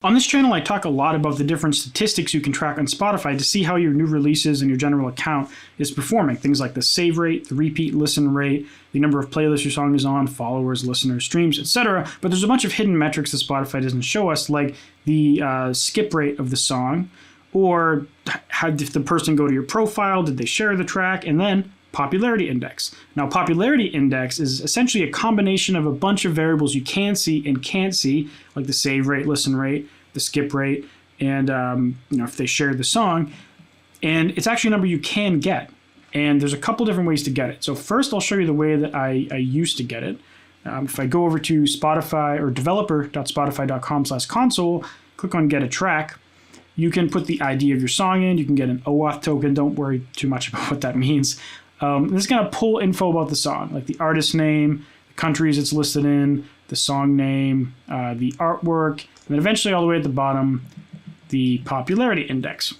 On this channel, I talk a lot about the different statistics you can track on Spotify to see how your new releases and your general account is performing. Things like the save rate, the repeat listen rate, the number of playlists your song is on, followers, listeners, streams, etc. But there's a bunch of hidden metrics that Spotify doesn't show us, like the skip rate of the song, or how did the person go to your profile, did they share the track, and then popularity index. Now, popularity index is essentially a combination of a bunch of variables you can see and can't see, like the save rate, listen rate, the skip rate, and if they shared the song. And it's actually a number you can get. And there's a couple different ways to get it. So first, I'll show you the way that I used to get it. If I go over to Spotify or developer.spotify.com/console, click on Get a Track, you can put the ID of your song in. You can get an OAuth token. Don't worry too much about what that means. This is going to pull info about the song, like the artist name, the countries it's listed in, the song name, the artwork, and then eventually all the way at the bottom, the popularity index.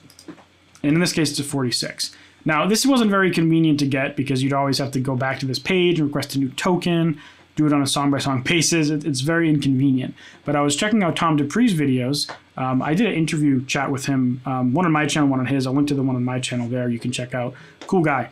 And in this case, it's a 46. Now, this wasn't very convenient to get because you'd always have to go back to this page and request a new token, do it on a song-by-song basis. It's very inconvenient. But I was checking out Tom Dupree's videos. I did an interview chat with him, one on my channel, one on his. I'll link to the one on my channel there. You can check out. Cool guy.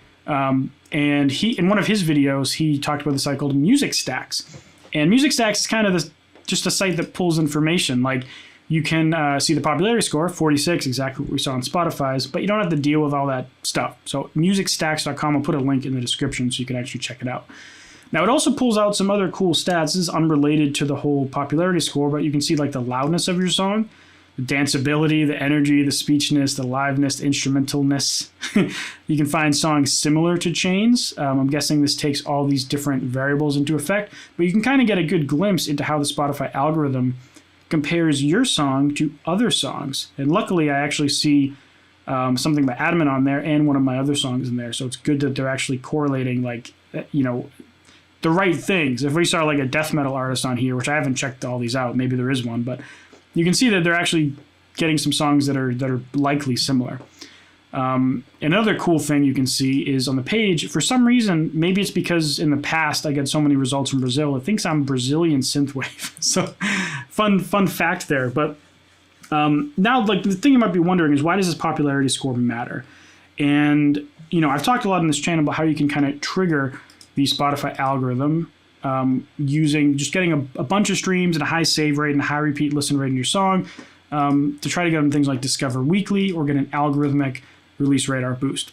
And he, in one of his videos, he talked about the site called Music Stacks. And Music Stacks is kind of just a site that pulls information. Like, you can see the popularity score, 46, exactly what we saw on Spotify's, but you don't have to deal with all that stuff. So musicstacks.com, I'll put a link in the description so you can actually check it out. Now, it also pulls out some other cool stats. This is unrelated to the whole popularity score, but you can see like the loudness of your song, the danceability, the energy, the speechness, the liveness, the instrumentalness. You can find songs similar to Chains. I'm guessing this takes all these different variables into effect, but you can kind of get a good glimpse into how the Spotify algorithm compares your song to other songs. And luckily, I actually see something by Admin on there and one of my other songs in there. So it's good that they're actually correlating, like, the right things. If we saw like a death metal artist on here, which I haven't checked all these out, maybe there is one, but you can see that they're actually getting some songs that are likely similar. Another cool thing you can see is on the page, for some reason, maybe it's because in the past I get so many results from Brazil, it thinks I'm Brazilian synthwave. So fun fact there. But now, like, the thing you might be wondering is, why does this popularity score matter? And, I've talked a lot on this channel about how you can kind of trigger the Spotify algorithm using just getting a bunch of streams and a high save rate and a high repeat listen rate in your song to try to get them things like Discover Weekly or get an algorithmic release radar boost.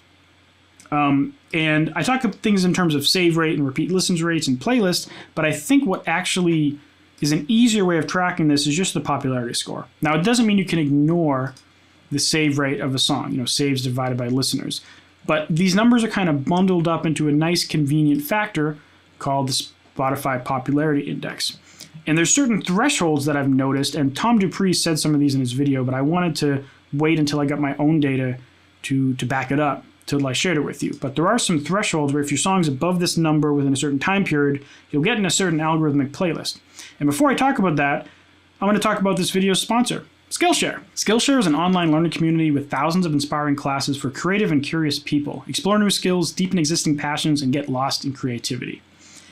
And I talk about things in terms of save rate and repeat listens rates and playlists, but I think what actually is an easier way of tracking this is just the popularity score. Now, it doesn't mean you can ignore the save rate of a song, saves divided by listeners. But these numbers are kind of bundled up into a nice convenient factor called the Spotify Popularity Index. And there's certain thresholds that I've noticed, and Tom Dupree said some of these in his video, but I wanted to wait until I got my own data to back it up, till I shared it with you. But there are some thresholds where if your song's above this number within a certain time period, you'll get in a certain algorithmic playlist. And before I talk about that, I'm going to talk about this video's sponsor, Skillshare. Skillshare is an online learning community with thousands of inspiring classes for creative and curious people. Explore new skills, deepen existing passions, and get lost in creativity.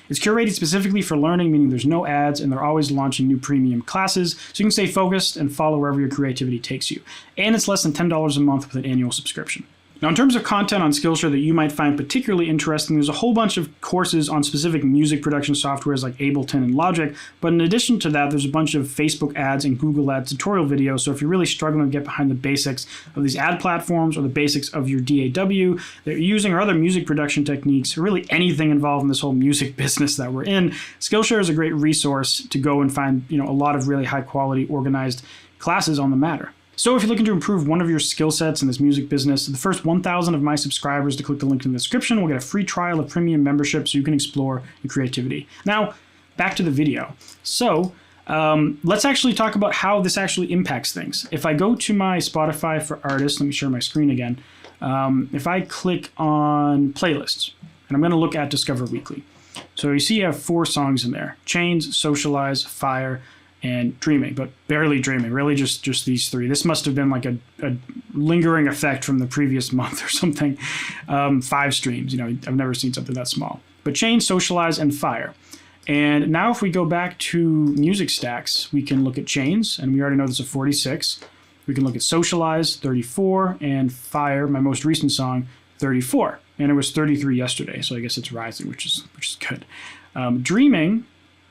It's curated specifically for learning, meaning there's no ads, and they're always launching new premium classes, so you can stay focused and follow wherever your creativity takes you. And it's less than $10 a month with an annual subscription. Now, in terms of content on Skillshare that you might find particularly interesting, there's a whole bunch of courses on specific music production softwares like Ableton and Logic, but in addition to that, there's a bunch of Facebook ads and Google ads tutorial videos, so if you're really struggling to get behind the basics of these ad platforms or the basics of your DAW that you're using or other music production techniques, or really anything involved in this whole music business that we're in, Skillshare is a great resource to go and find a lot of really high-quality, organized classes on the matter. So if you're looking to improve one of your skill sets in this music business, the first 1,000 of my subscribers to click the link in the description will get a free trial of premium membership so you can explore your creativity. Now, back to the video. So let's actually talk about how this actually impacts things. If I go to my Spotify for artists, let me share my screen again. If I click on playlists, and I'm going to look at Discover Weekly. So you see you have 4 songs in there: Chains, Socialize, Fire, and Dreaming, but barely Dreaming, really just these 3. This must have been like a lingering effect from the previous month or something. 5 streams, I've never seen something that small. But Chains, Socialize, and Fire. And now if we go back to music stacks, we can look at chains, and we already know there's a 46. We can look at Socialize, 34, and Fire, my most recent song, 34. And it was 33 yesterday, so I guess it's rising, which is good. Dreaming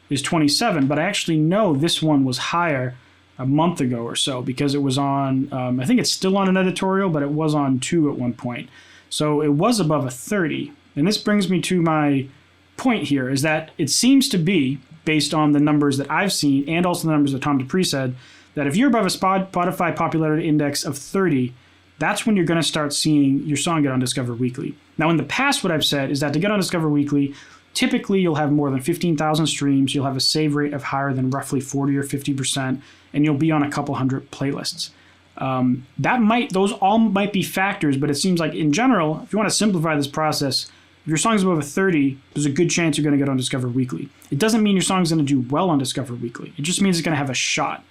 is 27, but I actually know this one was higher a month ago or so because it was on, I think it's still on an editorial, but it was on 2 at one point. So it was above a 30. And this brings me to my point here, is that it seems to be, based on the numbers that I've seen and also the numbers that Tom Dupree said, that if you're above a Spotify popularity index of 30, that's when you're going to start seeing your song get on Discover Weekly. Now, in the past, what I've said is that to get on Discover Weekly, typically you'll have more than 15,000 streams, you'll have a save rate of higher than roughly 40 or 50%, and you'll be on a couple hundred playlists. Those all might be factors, but it seems like in general, if you want to simplify this process, if your song's above a 30, there's a good chance you're going to get on Discover Weekly. It doesn't mean your song's going to do well on Discover Weekly. It just means it's going to have a shot.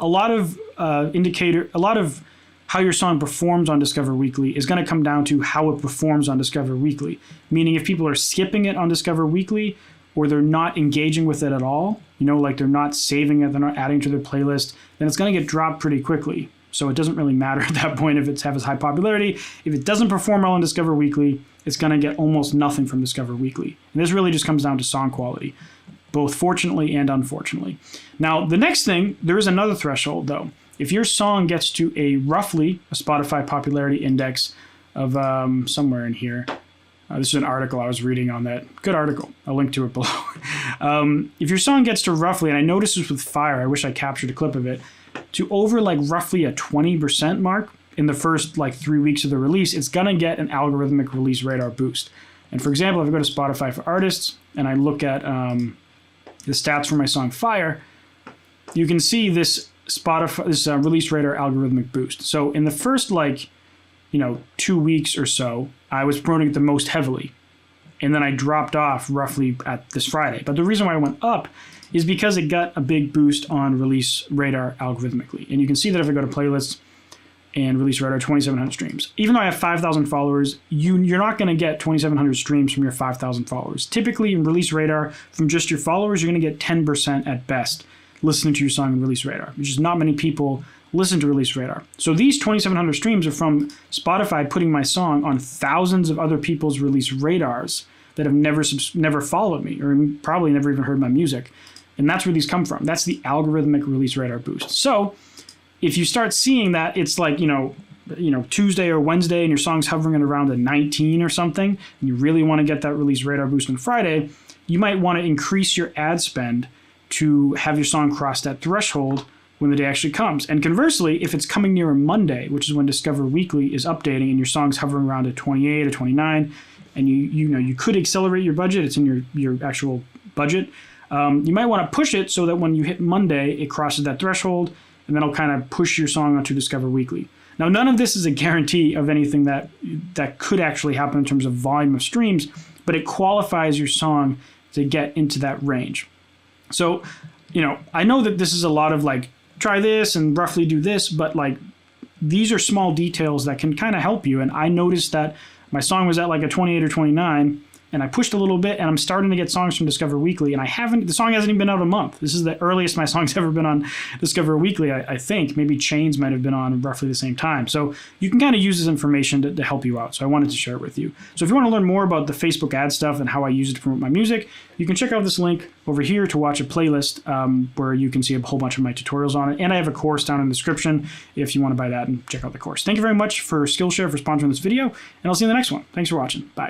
A lot of how your song performs on Discover Weekly is going to come down to how it performs on Discover Weekly. Meaning if people are skipping it on Discover Weekly or they're not engaging with it at all, like they're not saving it, they're not adding to their playlist, then it's going to get dropped pretty quickly. So it doesn't really matter at that point if it's has high popularity. If it doesn't perform well on Discover Weekly, it's going to get almost nothing from Discover Weekly. And this really just comes down to song quality, both fortunately and unfortunately. Now, the next thing, there is another threshold, though. If your song gets to roughly a Spotify popularity index of somewhere in here, this is an article I was reading on that. Good article. I'll link to it below. If your song gets to roughly, and I noticed this with Fire, I wish I captured a clip of it, to over roughly a 20% mark in the first 3 weeks of the release, it's going to get an algorithmic release radar boost. And for example, if I go to Spotify for Artists and I look at the stats for my song Fire, you can see this release radar algorithmic boost. So in the first 2 weeks or so, I was promoting it the most heavily. And then I dropped off roughly at this Friday. But the reason why I went up is because it got a big boost on release radar algorithmically. And you can see that if I go to playlists and release radar, 2,700 streams. Even though I have 5,000 followers, you're not going to get 2,700 streams from your 5,000 followers. Typically in release radar, from just your followers, you're going to get 10% at best listening to your song in release radar, which is not many people listen to release radar. So these 2,700 streams are from Spotify putting my song on thousands of other people's release radars that have never followed me or probably never even heard my music. And that's where these come from. That's the algorithmic release radar boost. So if you start seeing that it's Tuesday or Wednesday and your song's hovering at around a 19 or something, and you really want to get that release radar boost on Friday, you might want to increase your ad spend to have your song cross that threshold when the day actually comes. And conversely, if it's coming near a Monday, which is when Discover Weekly is updating and your song's hovering around a 28 or 29, and you could accelerate your budget, it's in your actual budget, you might want to push it so that when you hit Monday, it crosses that threshold, and then it'll kind of push your song onto Discover Weekly. Now, none of this is a guarantee of anything that could actually happen in terms of volume of streams, but it qualifies your song to get into that range. So, I know that this is a lot of try this and roughly do this, but these are small details that can kind of help you. And I noticed that my song was at a 28 or 29, and I pushed a little bit, and I'm starting to get songs from Discover Weekly, and the song hasn't even been out a month. This is the earliest my song's ever been on Discover Weekly, I think. Maybe Chains might have been on roughly the same time. So you can kind of use this information to help you out. So I wanted to share it with you. So if you want to learn more about the Facebook ad stuff and how I use it to promote my music, you can check out this link over here to watch a playlist where you can see a whole bunch of my tutorials on it. And I have a course down in the description if you want to buy that and check out the course. Thank you very much for Skillshare for sponsoring this video, and I'll see you in the next one. Thanks for watching. Bye.